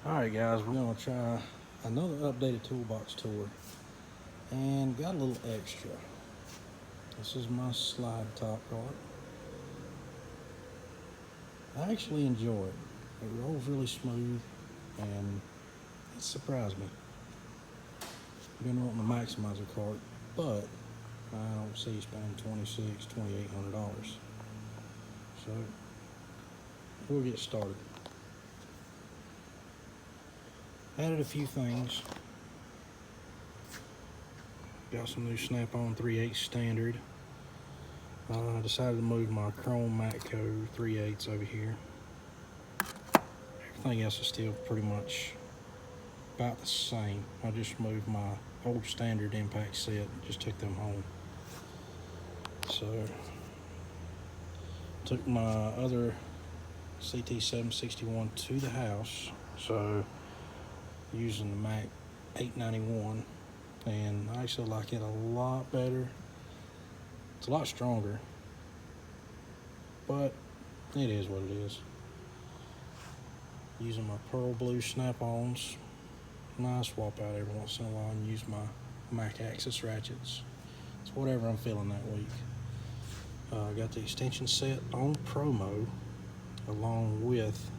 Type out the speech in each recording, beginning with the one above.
Alright guys, we're going to try another updated Toolbox tour and got a little extra. This is my slide top cart. I actually enjoy it. It rolls really smooth and it surprised me. Been wanting to maximize a cart, but I don't see spending $2,800. So we'll get started. Added a few things. Got some new snap-on 3/8 standard. I decided to move my chrome Matco 3/8 over here. Everything else is still pretty much about the same. I just moved my old standard impact set, just took them home. So took my other CT761 to the house. So using the Mac 891, and I actually like it a lot better. It's a lot stronger, but it is what it is. Using my pearl blue snap-ons. I swap out every once in a while and use my Mac Axis ratchets. It's whatever I'm feeling that week. Got the extension set on promo, along with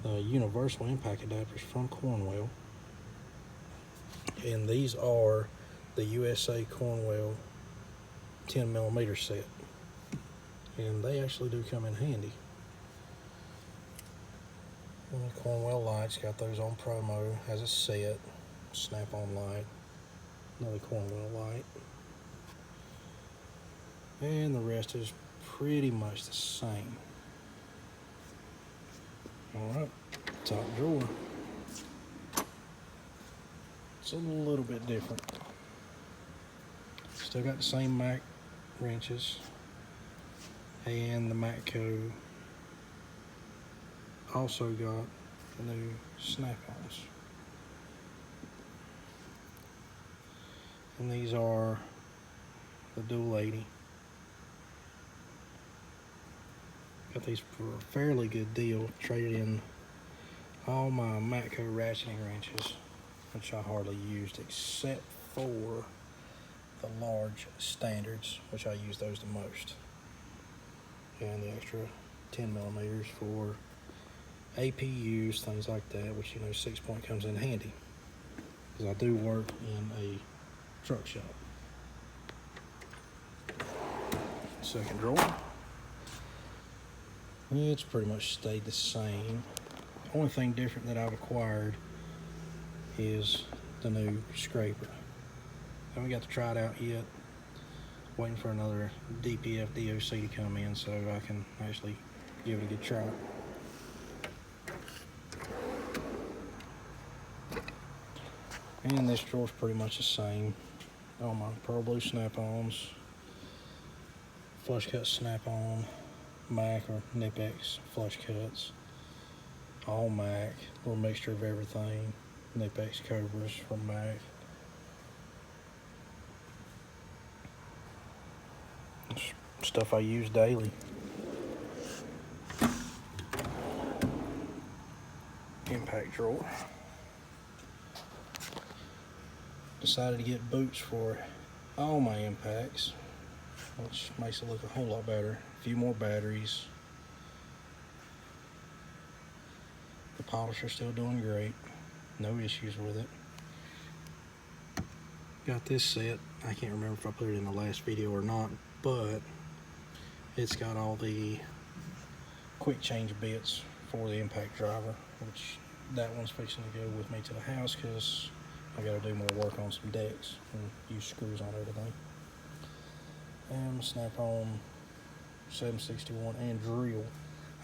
universal impact adapters from Cornwell, and these are the USA Cornwell 10mm set, and they actually do come in handy. And the Cornwell lights, got those on promo as a set. Snap-on light, another Cornwell light, and the rest is pretty much the same. Alright, top drawer. It's a little bit different. Still got the same Mac wrenches and the Matco. Also got the new snap-ons. And these are the dual 80. Got these for a fairly good deal. Traded in all my Matco ratcheting wrenches, which I hardly used except for the large standards, which I use those the most, and the extra 10mm for APUs, things like that, which, you know, 6-point comes in handy because I do work in a truck shop. Second drawer. It's pretty much stayed the same. Only thing different that I've acquired is the new scraper. Haven't got to try it out yet. Waiting for another DPF DOC to come in so I can actually give it a good try. And this drawer's pretty much the same. All my pearl blue snap-ons, flush cut snap-on, Mac or Nip-X flush cuts, all Mac, a little mixture of everything. Nip-X Cobras from Mac. It's stuff I use daily. Impact drawer. Decided to get boots for all my impacts, which makes it look a whole lot better. A few more batteries. The polisher's still doing great. No issues with it. Got this set. I can't remember if I put it in the last video or not, but it's got all the quick change bits for the impact driver, which that one's fixing to go with me to the house because I got to do more work on some decks and use screws on everything. And snap-on 761 and drill.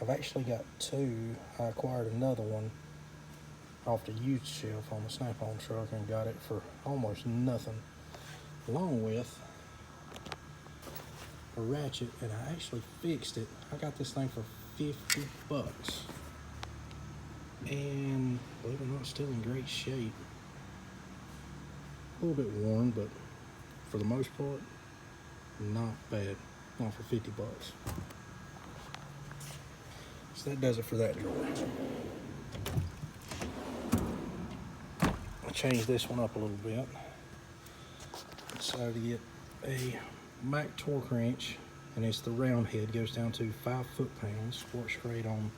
I've actually got two. I acquired another one off the used shelf on the snap-on truck and got it for almost nothing, along with a ratchet, and I actually fixed it. I got this thing for $50, and believe it or not, still in great shape. A little bit worn, but for the most part, not bad. Not for $50. So that does it for that drawer. changed this one up a little bit. Decided to get a Mac torque wrench, and it's the round head, goes down to 5 foot-pounds. Works great on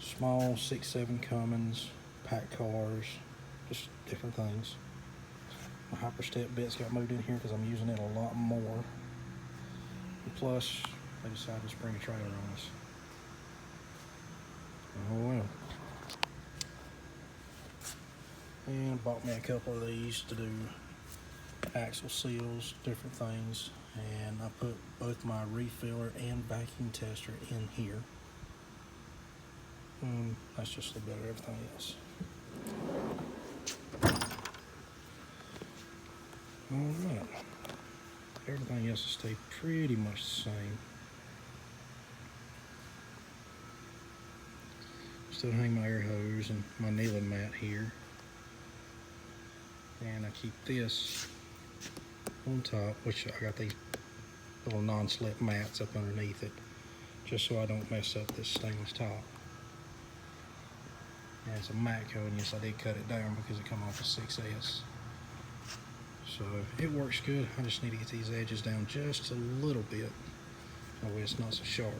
small 6-7 Cummins, pack cars, just different things. My hyperstep bits got moved in here because I'm using it a lot more. And plus, they decided to spring a trailer on us. Oh well. And bought me a couple of these to do axle seals, different things. And I put both my refiller and vacuum tester in here. That's just a little bit of everything else. Alright. Everything else will stay pretty much the same. Still hang my air hose and my kneeling mat here. And I keep this on top, which I got these little non-slip mats up underneath it, just so I don't mess up this stainless top. And it's a Matco, and yes, I did cut it down because it come off a 6S. So it works good. I just need to get these edges down just a little bit, that way it's not so sharp.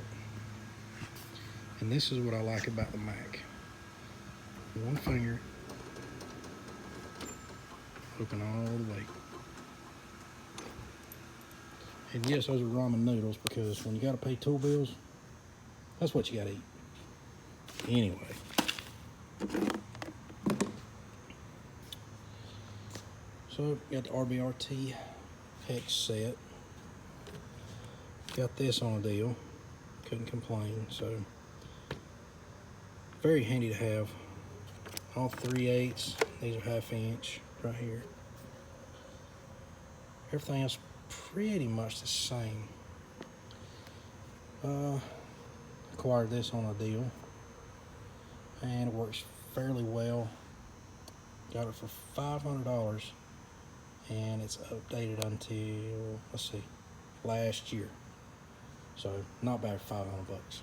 And this is what I like about the Mac. One finger, open all the way. And yes, those are ramen noodles, because when you gotta pay tool bills, that's what you gotta eat. Anyway. So, got the RBRT hex set. Got this on a deal. Couldn't complain, so. Very handy to have. All 3/8. These are 1/2 inch right here. Everything else pretty much the same. Acquired this on a deal, and it works fairly well. Got it for $500, and it's updated until, let's see, last year. So not bad for $500.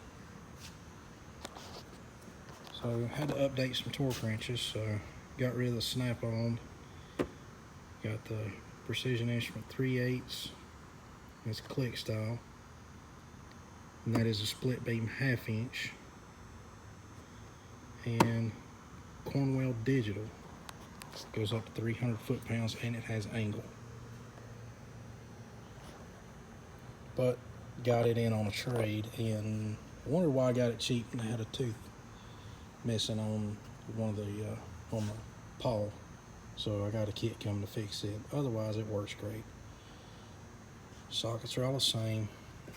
So had to update some torque wrenches, so got rid of the snap-on. Got the Precision Instrument 3/8. It's click style, and that is a split beam 1/2 inch. And Cornwell digital, goes up to 300 foot-pounds, and it has angle. But got it in on a trade, and wondered why I got it cheap, and I had a tooth missing on one of the on the paw, so I got a kit coming to fix it. Otherwise, it works great. Sockets are all the same.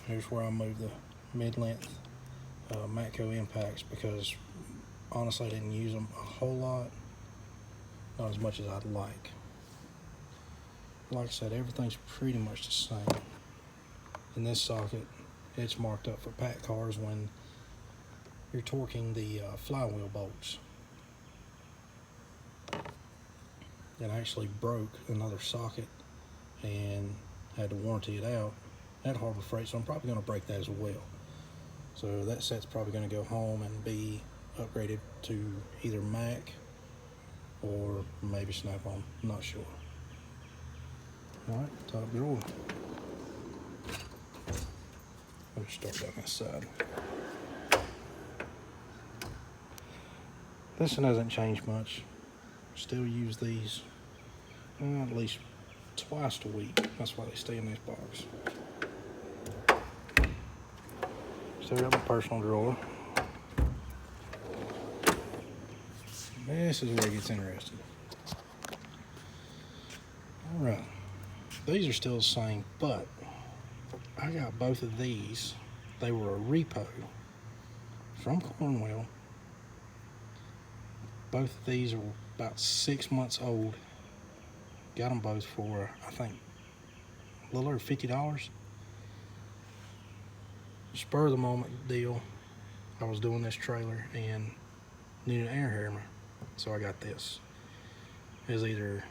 Here's where I moved the mid-length Matco impacts, because honestly I didn't use them a whole lot, not as much as I'd like. Like I said, everything's pretty much the same. In this socket, it's marked up for pack cars when you're torquing the flywheel bolts. And I actually broke another socket and had to warranty it out at Harbor Freight, so I'm probably going to break that as well. So that set's probably going to go home and be upgraded to either Mac or maybe Snap-on, I'm not sure. Alright, top drawer. I'll just start down this side. This one hasn't changed much. Still use these at least twice a week. That's why they stay in this box. Still got my personal drawer. This is where it gets interesting. Alright. These are still the same, but I got both of these. They were a repo from Cornwell. Both of these are about 6 months old. Got them both for, I think, a little over $50. Spur of the moment deal. I was doing this trailer and needed an air hammer, so I got this. It was either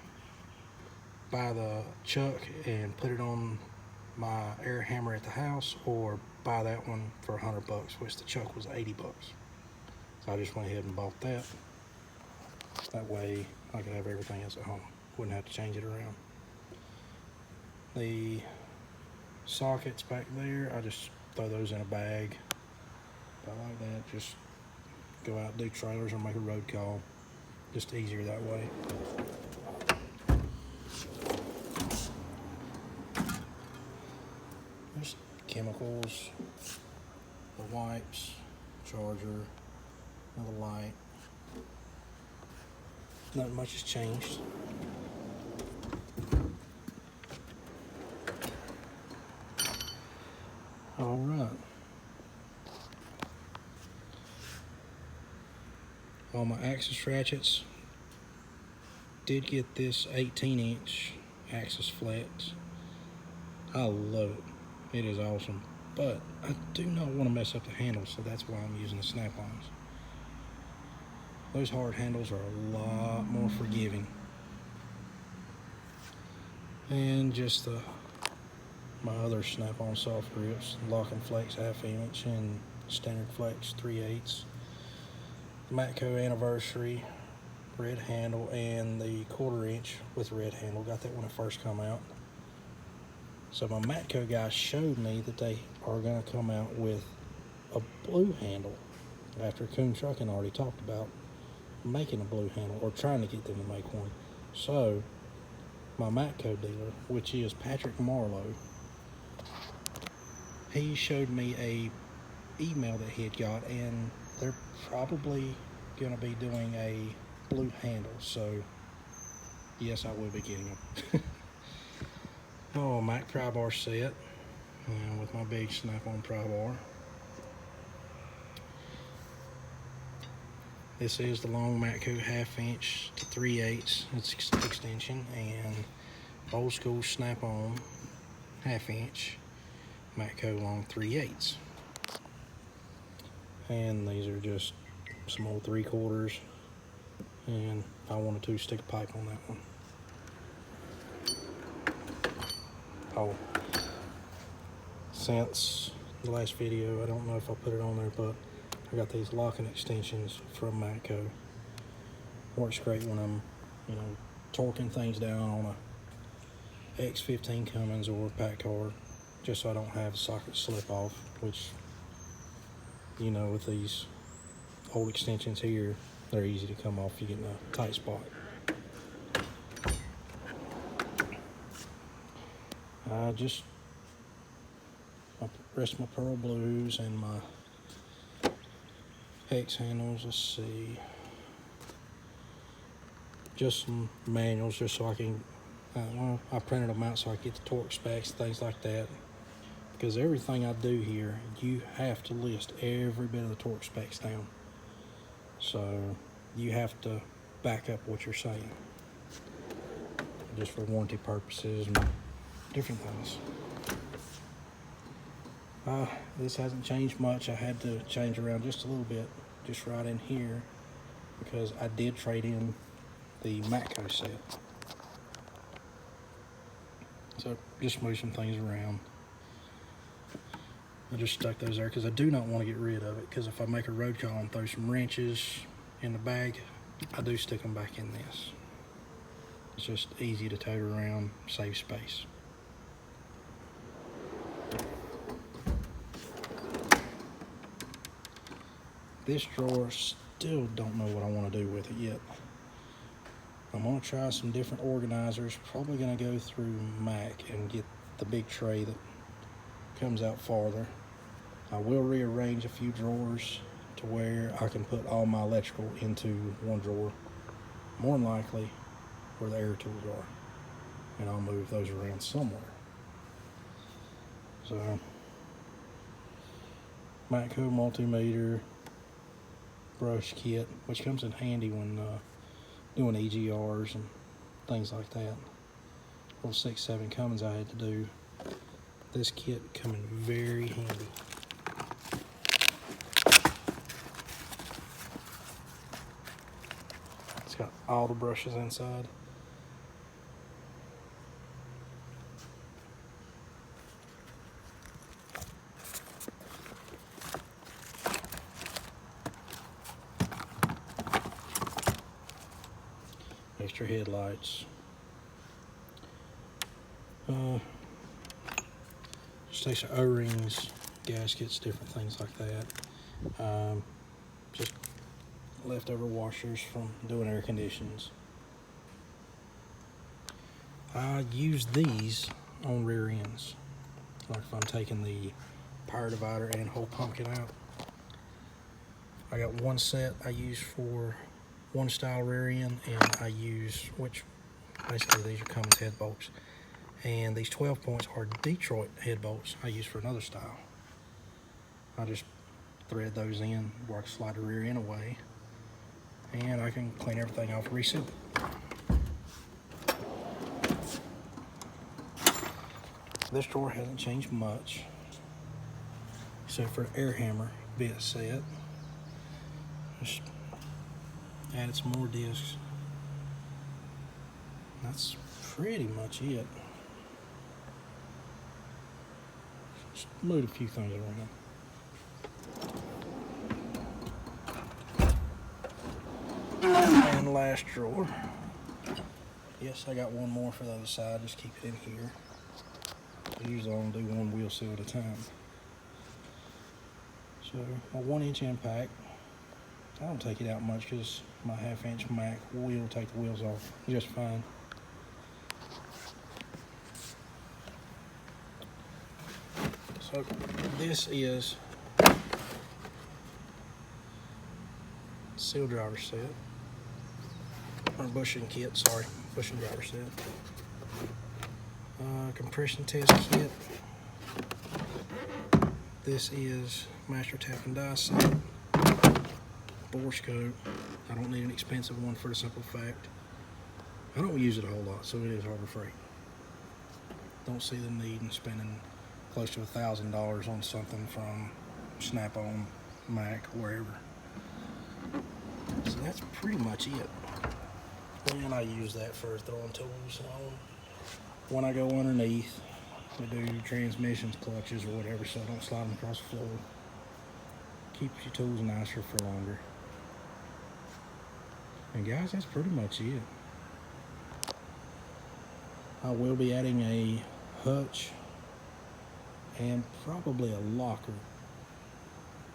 buy the chuck and put it on my air hammer at the house, or buy that one for $100, which the chuck was $80. So I just went ahead and bought that. That way I could have everything else at home. Wouldn't have to change it around. The sockets back there, I just throw those in a bag. If I like that, just go out, do trailers, or make a road call. Just easier that way. There's chemicals, the wipes, charger, another light. Not much has changed. All right. All my axis ratchets. Did get this 18-inch axis flex. I love it. It is awesome. But I do not want to mess up the handles, so that's why I'm using the snap-ons. Those hard handles are a lot more forgiving. And just my other snap-on soft grips, Lock and Flex 1/2 inch and Standard Flex 3/8. Matco Anniversary red handle and the 1/4 inch with red handle. Got that when it first come out. So my Matco guys showed me that they are going to come out with a blue handle after Coon Trucking already talked about making a blue handle or trying to get them to make one. So my Matco dealer, which is Patrick Marlowe, he showed me a email that he had got, and they're probably going to be doing a blue handle. So yes, I will be getting them. Oh, Mac pry bar set with my big snap-on pry bar. This is the long Matco 1/2 inch to 3/8 extension, and old school snap-on 1/2 inch Matco long 3/8. And these are just some old 3/4, and I wanted to stick a pipe on that one. Oh, since the last video, I don't know if I put it on there, but I got these locking extensions from Matco. Works great when I'm, torquing things down on a X15 Cummins or pack car, just so I don't have sockets slip off, which, with these old extensions here, they're easy to come off. You get in a tight spot. Just my rest of my Pearl Blues and my hex handles. Let's see, just some manuals, just so I can I printed them out so I can get the torque specs, things like that, because everything I do here, you have to list every bit of the torque specs down, so you have to back up what you're saying, just for warranty purposes and different things. This hasn't changed much. I had to change around just a little bit, just right in here, because I did trade in the Matco set. So just move some things around. I just stuck those there because I do not want to get rid of it, because if I make a road call and throw some wrenches in the bag, I do stick them back in this. It's just easy to tote around, save space. This drawer, still don't know what I want to do with it yet. I'm going to try some different organizers. Probably going to go through Mac and get the big tray that comes out farther. I will rearrange a few drawers to where I can put all my electrical into one drawer, more than likely where the air tools are, and I'll move those around somewhere. So Matco Multimeter brush kit, which comes in handy when doing EGRs and things like that. Little 6-7 Cummins I had to do. This kit come in very handy. It's got all the brushes inside. extra headlights. Just takes the O-rings, gaskets, different things like that. Just leftover washers from doing air conditions. I use these on rear ends, like if I'm taking the power divider and whole pumpkin out. I got one set I use for one style rear end, and I use, which basically these are Cummins head bolts, and these 12 points are Detroit head bolts I use for another style. I just thread those in where I can slide the rear end away, and I can clean everything off and reseal it. This drawer hasn't changed much, except for the air hammer bit set. Just added some more discs. That's pretty much it. Just moved a few things around. And last drawer. Yes, I got one more for the other side. Just keep it in here. Usually I only do one wheel seal at a time. So my 1-inch impact, I don't take it out much because my 1/2-inch Mac will take the wheels off just fine. So this is seal driver set, or bushing kit, sorry, bushing driver set. Compression test kit. This is master tap and die set. Bore scope. I don't need an expensive one for the simple fact I don't use it a whole lot, so it is Harbor Freight. Don't see the need in spending close to $1,000 on something from Snap-on, Mac, wherever. So that's pretty much it. And I use that for throwing tools on when I go underneath to do transmissions, clutches, or whatever, so I don't slide them across the floor. Keeps your tools nicer for longer. And guys, that's pretty much it. I will be adding a hutch and probably a locker,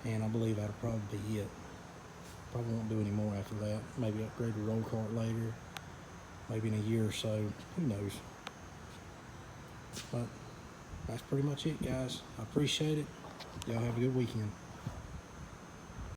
and I believe that'll probably be it. Probably won't do any more after that. Maybe upgrade the roll cart later, maybe in a year or so, who knows. But that's pretty much it, guys. I appreciate it. Y'all have a good weekend.